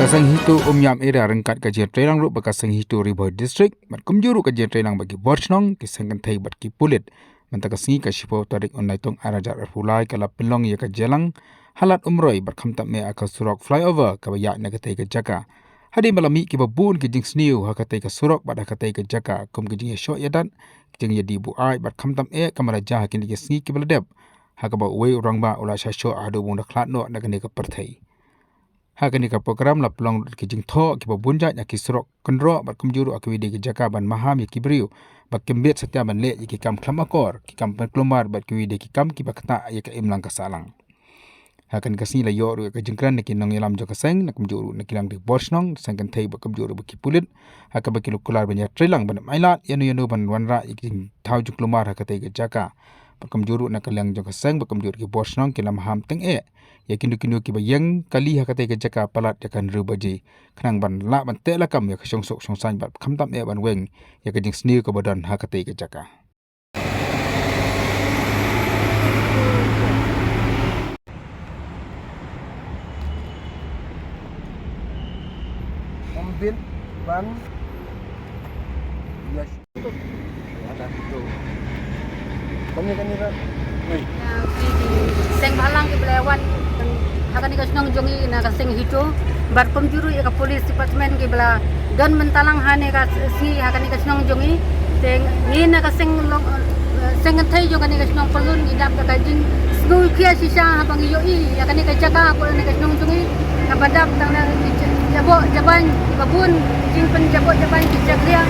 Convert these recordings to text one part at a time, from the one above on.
Kasang hito umyam area rengkat kajian trailang ru bakasang hito riboy district mat kumjuru kajian trailang bagi borchnong kisangkan thai bat ki pulit mantakasingi kashipo tarik online tong arajar arfulai kala pelong ya kajalang halat umroi berkamtap me akal surok flyover kabaya nagatai ke jaka hadi malami ki babun ki jing sniu hakatai ka surok bad hakatai ke jaka kum ki jing shot yadan jing ya dibu ai berkamtap kamara jah kini ki singi ki beladep hakaba we orang ba ula shasho adu bung daklat no nagane ka perthai hakani ka program la pelong ki jing tho ki babunja nya ki surok kendro bat kumjuru akwi de ki jaka ban maham ki briu bak kembet setia ban le ki kam khlam akor ki kam peklomar bat ki de ki kam ki bakta ya ka imlang ka salang hakan kasni la yo ru ka jingkran ki nong ilam jo ka seng nak kumjuru nak ilang de borsnong sangkan thai bak kumjuru bak ki pulit hakaba ki lukular ban ya trilang ban mailat yanu ban wanra ki thau juklomar hakatai ka jaka Berkamjuru nak kaliang jong keseng berkamjuru ki borsnong ki lam ham teng ya kindu ki bayang kali hakatai ke jaka palat yakan rubaji kenang ban la ban te lakam ya kesong sok songsan bat khamtam ban weng ya ke jing sni ke badan hakatai ke jaka ambil ban ya ada itu kami kan ira seng balang ke belewan akan ikasnong jongi na kaseng hito bar pemjuru ya ka polis department ke bela gan mentalang hane ka si akan ikasnong jongi teng ni na kaseng long seng thai jo kan ikasnong pelun idap ka kajing snu kia sisa habang yo I akan ikajaka ko ni kasnong jongi ka badap tang na jabo jaban babun jing pen jabo jaban kijagria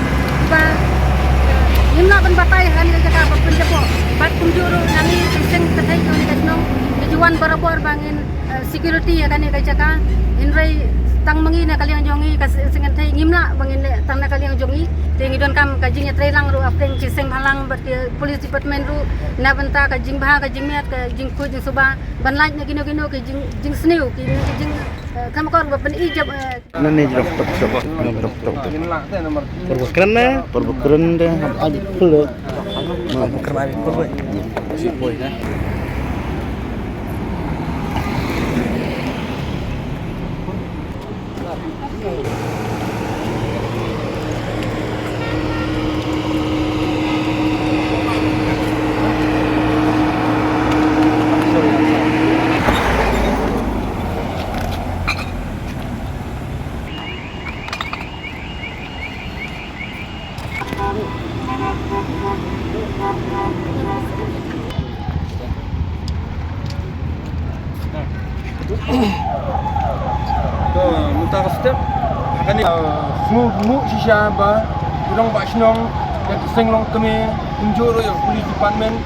ba nimna ban batai kan ikajaka babun jabo bat pemjuru nami seng thai jo ni kasnong tujuan barabor bangin security ya kan jaka inrai tang mangi na kaliang jongi kasengan thai ngimla bangin tang na kaliang jongi tengi don kam kajing ya trailang ru afdeng ciseng halang ber police department ru na benta kajing bah kajing miat kajing ku jing suba ban lain na gino ke jing sniu ki jing kamakor bapen ijab nane jrok tok perbukran deh aja full kerma itu boy kan to mutar step kani mu shisha ba urang ba shnong ya senglong kami unjuro ya police department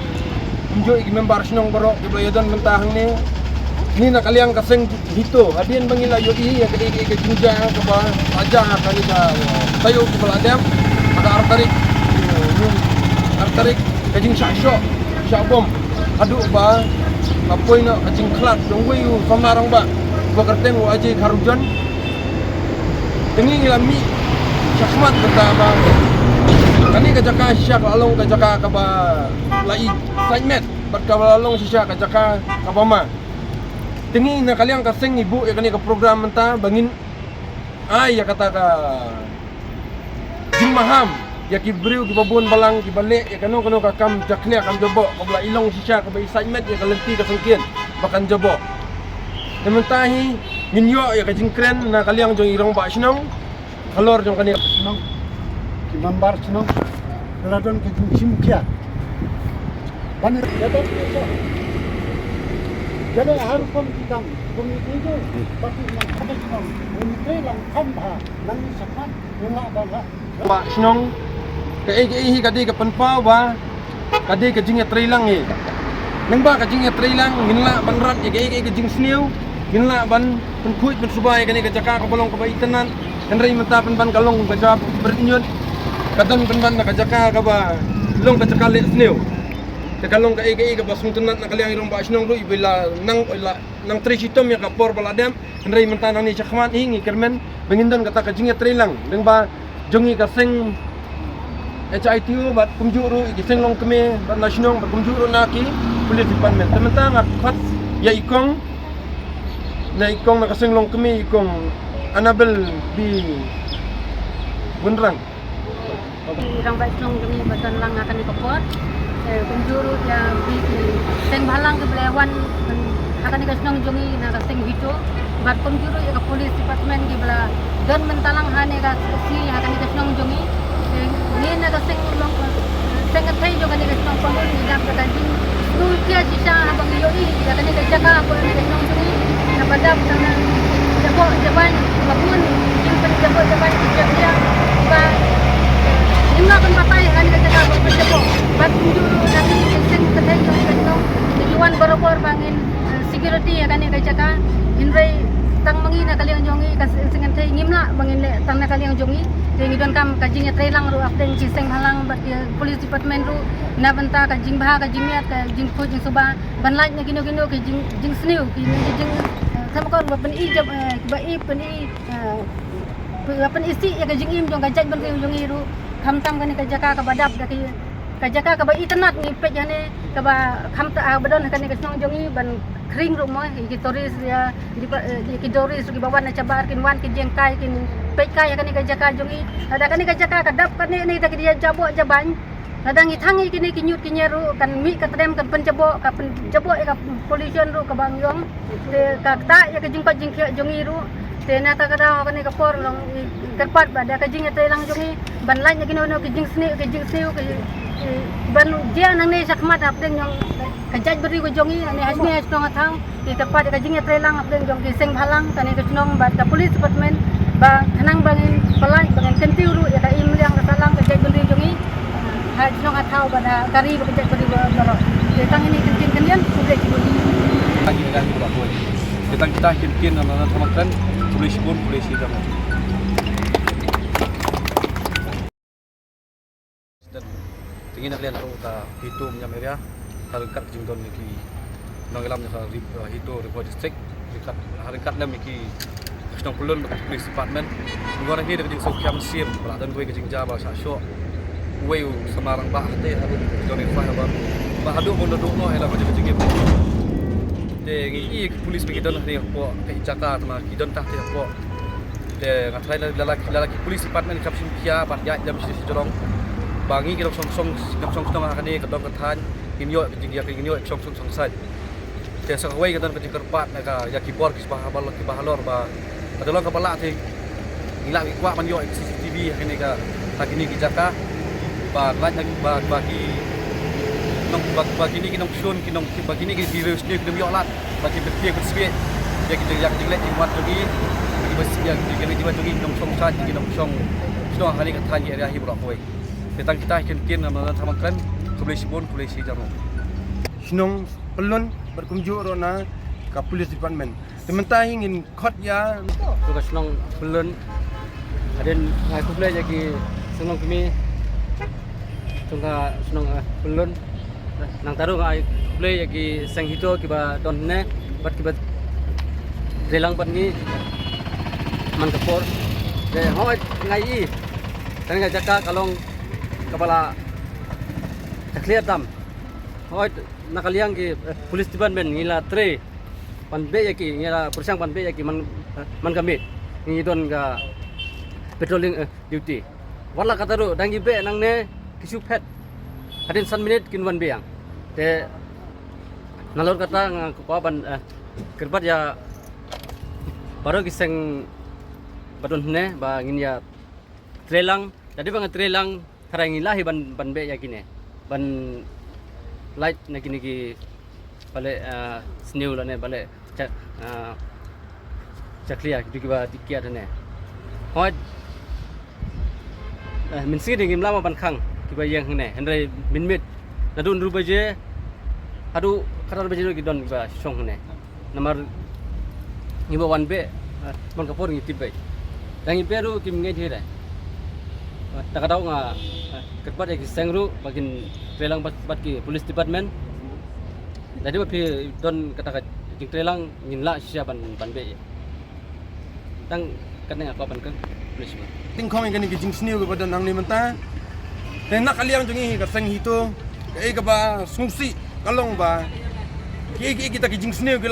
unjo ik member shnong baro di bayadan mentahang ni na kaliang kaseng hito hadin bangila yo I ya kedi ke juja ke ba aja kali ka tayo ke baladam ada artarik kajing shasho shabom adu ba apoy na kajing klat dongwe yu samarang ba bakarteng wa aje karujan tengi ngilami syakmat pertama kani kajaka syak along kajaka ka ba lai segment barka along syak kajaka ka ba ma tengi na kaliang kaseng ibu ya kani ka program menta bangin ay ya kata ka jing maham ya ki briu ki babun balang ki balik ya kanu ka kam jaknya kam jobo kabla ilong syak ka ba segment ya kalenti ka sengkien bakan jobo Nementahi minyo ya kajing kren na kaliang jong irong ba sinong kalor jong kani nong ki mambar nong radon ke simkia ban jadi harus pun kita itu tapi nang kada nong ini lang kamba nang sakan nga bala ba sinong ke kadi ka panpau ba kadi kajing ya trailang nang ba kajing ya trailang nginla banrat ya kajing sniu ginla ban penkuit pensubay kani kajaka ka bolong ka baitanan kanray mata ban kalong ka berinyot katan ban na kajaka ka ba long kajaka le snew te kalong ka ka basung tunat na kaliang irong ba snong ro ibila nang trisitom ya ka por baladam kanray mata nang ni chakman hingi kermen bengindon kata kajing ya trailang deng ba jongi ka seng HITU bat kumjuru igiseng long keme bat nasional bat kumjuru naki police department tementang at ya ikong na ikong nakasenglong kami ikong Annabel di Bunrang. Orang baik nong kami batan lang akan dikopot. Penjuru ya bi seng balang ke belawan akan dikasnong jongi na kaseng hito. Bat penjuru ya ke polis department ke bela dan mentalang hane ka si akan dikasnong jongi. Ni na kaseng long seng katai jo kan dikasnong pangul ni dam kajing. Nu kia sisa abang yoi akan dikajaka apa dikasnong jongi. Na badap tangan jabo jaban mapun yang penjabo jaban dia ba Nima kan papai kan kita jaga berjabo. Batu dulu nanti sing kedai yang kita tujuan berobor bangin security ya kan kita jaga. Hinrai tang mangi na kaliang jongi kas sing thai ngimla bangin tang na kaliang jongi. Deng idon kam kajing trailang ru apteng sing halang police department ru na banta kajing bah kajing miat kajing ko jing suba banlaj na gino jing sniu jing sama kon bapen i jab ba i pen i bapen isi ya kajing im jong kajaj ban jongi ru khamtam kani kajaka ka badap daki kajaka ka ba itanat ni pej hane ka ba khamta badon kani kasnong jongi ban kring ru mo ki toris ya di doris ki bawan na cabar kin wan ki jengkai kin pej kai kani kajaka jongi ada kani kajaka ka dap kani ni daki dia jabo jaban nadang ithangi kini kinyut kinyeru kan mi ka tadem kan penjabo ka ka polisian ru ka bangyong te ka ta ya ka jingpat jingkia jongi ru te na ta kada kani ka por long kerpat pada kajing ate lang jongi banlaj na ginono kajing sniu ban dia nang ne sakmat apdeng yang kajaj beri ko jongi ane hasni hasnong athang di tepat kajing ate lang apdeng jong kiseng halang tani kasnong bat ka police department ba hanang bangin pelaj bangin kentiu ru ya ka imliang kasalang kajaj beri jongi hasnong athau pada kari kajaj beri loro tang ini kentin kalian sudah dibudi lagi dah buat boy kita kinkin nama teman polisi pun polisi kamu dan tingin na kalian ta hito nya meria harkat jingdon niki nangilam nya hito report district dekat harkat na miki kasnong pulun police department ngora hi de sok kam sim pra dan gue kejing jaba sa syo weu Semarang bah te haru joni fa ba hadu pun duduk no ela kejing game de ngi police bagi don ni po kai Jakarta ma kidon tah te po de ngatai lalaki police department kapsim kia bat ya jam sisi jorong bangi kita song tengah kani kedong ketan inyo jing ya inyo song sai te sakawai kedan ke kerpat ka ya kibor ki bahalor ba adalah kepala te ilang ikwa man yo CCTV kini ka takini ki Jakarta ba laj ba bagi bagi ni kinong shun kinong bagi ni virus ni kinong yo lat bagi betie ke sibet ya kita yang jelek di mat lagi bagi besi yang jadi di mat lagi kinong song sai kinong song kani ka tan ya hi bro koi tentang kita kinkin nama sama kan polisi pun polisi jamu Sinong pelun berkunjung rona ka police department. Sementara ingin kot ya tugas nong belun aden ngai kuble jadi senong kami tungga senong belun nang taruh ngai kuble jadi seng hito kiba donne bat kiba relang bat ni man kapor de hoi ngai tan ngai jaka kalong kepala clear dam hoi nakaliang ki police department ngila tre panbe yaki ngila persang panbe yaki man kami ngidon ka patrolling duty wala kataru dangi be nang ne kisu pet hadin san minute kin wan beang te nalor kata ko ban kerbat ya baru kiseng badon ne ba ngin ya trelang jadi bang trelang karang ilahi ban be yakine ban light na kini ki bale snew la ne bale chaklia ki ba tikia ne hoi min si ding lama ban khang ki ba yang ne henre min mit na dun ru baje adu karar baje ki don ba song ne namar ni ba wan be man kapor ngi tibai dang ipe ru kim ngai thira tak tahu nga kerbat ya sengru bagin trelang bat ki police department jadi bapi don kata jing trelang nginla siapan banbe tang kaneng apa ban kan police ting kong ingin ke jing sniu ke badan nang ni menta te nak kaliang jongi ka seng hito ke ba sungsi kalong ba ki kita ke jing sniu ke